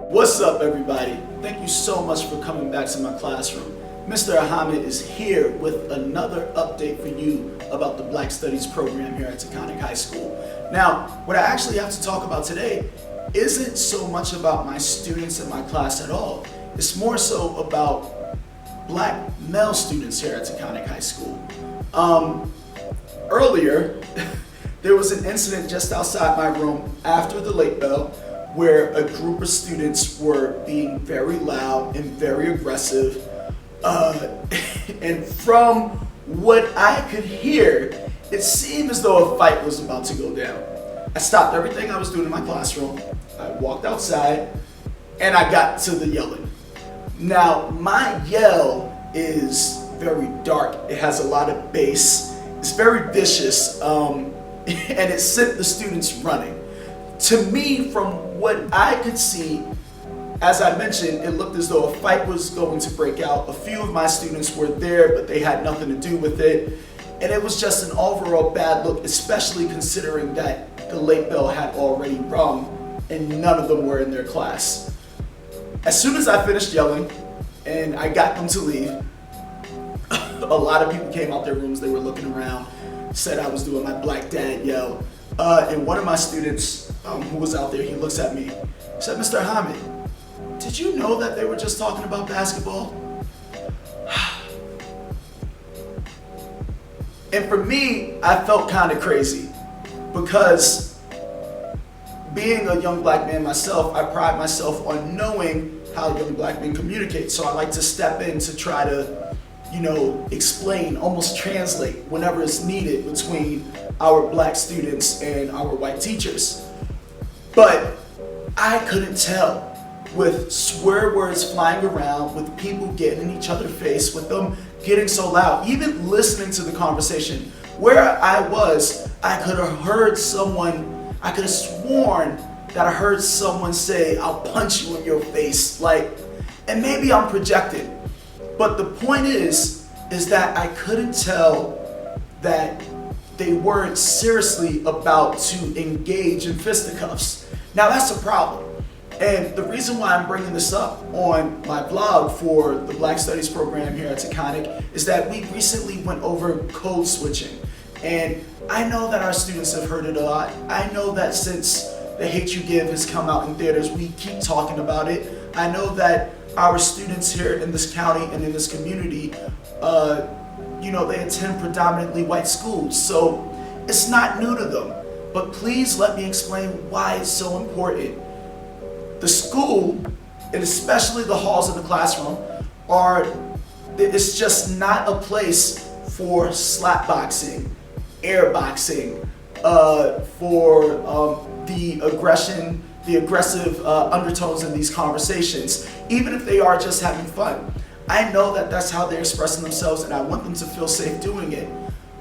What's up, everybody? Thank you so much for coming back to my classroom. Mr. Ahamad is here with another update for you about the Black Studies program here at Taconic High School. Now, what I actually have to talk about today isn't so much about my students in my class at all. It's more so about Black male students here at Taconic High School. Earlier, there was an incident just outside my room after the late bell where a group of students were being very loud and very aggressive. And from what I could hear, it seemed as though a fight was about to go down. I stopped everything I was doing in my classroom. I walked outside and I got to the yelling. Now, my yell is very dark. It has a lot of bass. It's very vicious, and it sent the students running. To me, from what I could see, as I mentioned, it looked as though a fight was going to break out. A few of my students were there, but they had nothing to do with it. And it was just an overall bad look, especially considering that the late bell had already rung and none of them were in their class. As soon as I finished yelling and I got them to leave, a lot of people came out their rooms. They were looking around, said I was doing my black dad yell. And one of my students who was out there, he looks at me, said, "Mr. Ahamad, did you know that they were just talking about basketball?" And for me, I felt kind of crazy because being a young black man myself, I pride myself on knowing how young black men communicate. So I like to step in to try to, explain, almost translate whenever it's needed between our black students and our white teachers. But I couldn't tell. With swear words flying around, with people getting in each other's face, with them getting so loud, even listening to the conversation. Where I was, I could have heard someone, I could have sworn that I heard someone say, "I'll punch you in your face." And maybe I'm projecting. But the point is that I couldn't tell that they weren't seriously about to engage in fisticuffs. Now that's a problem. And the reason why I'm bringing this up on my blog for the Black Studies program here at Taconic is that we recently went over code switching. And I know that our students have heard it a lot. I know that since The Hate U Give has come out in theaters, we keep talking about it. I know that our students here in this county and in this community, they attend predominantly white schools. So it's not new to them. But please let me explain why it's so important. The school, and especially the halls in the classroom, it's just not a place for slapboxing, airboxing, for the aggressive undertones in these conversations, even if they are just having fun. I know that that's how they're expressing themselves, and I want them to feel safe doing it.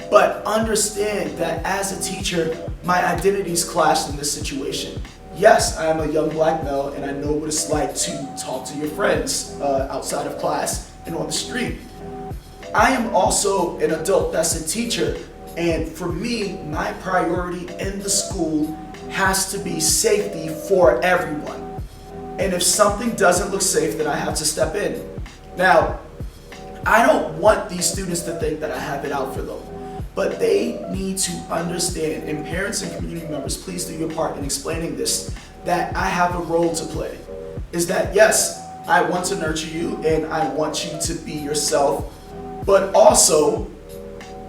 But understand that as a teacher, my identities clashed in this situation. Yes, I am a young black male, and I know what it's like to talk to your friends outside of class and on the street. I am also an adult that's a teacher, and for me, my priority in the school has to be safety for everyone. And if something doesn't look safe, then I have to step in. Now, I don't want these students to think that I have it out for them, but they need to understand, and parents and community members, please do your part in explaining this, that I have a role to play. Is that yes, I want to nurture you and I want you to be yourself, but also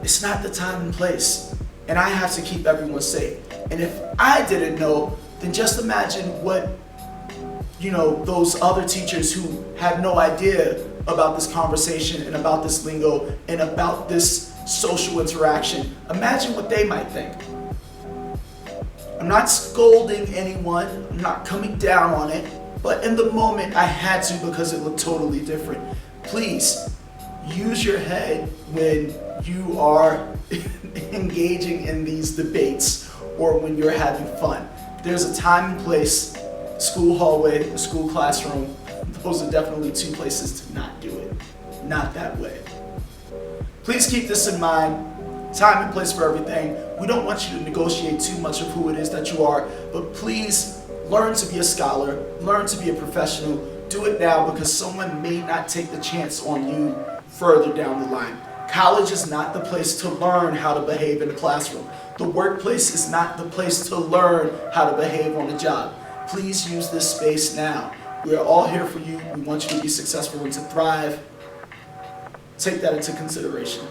it's not the time and place, and I have to keep everyone safe. And if I didn't know, then just imagine what those other teachers who had no idea about this conversation and about this lingo and about this social interaction, imagine what they might think. I'm not scolding anyone, I'm not coming down on it, but in the moment I had to because it looked totally different. Please use your head when you are engaging in these debates or when you're having fun. There's a time and place. School hallway, the school classroom, those are definitely two places to not do it. Not that way. Please keep this in mind. Time and place for everything. We don't want you to negotiate too much of who it is that you are, but please Learn to be a scholar, learn to be a professional. Do it now because someone may not take the chance on you further down the line. College is not the place to learn how to behave in the classroom. The workplace is not the place to learn how to behave on the job. Please use this space now. We are all here for you. We want you to be successful and to thrive. Take that into consideration.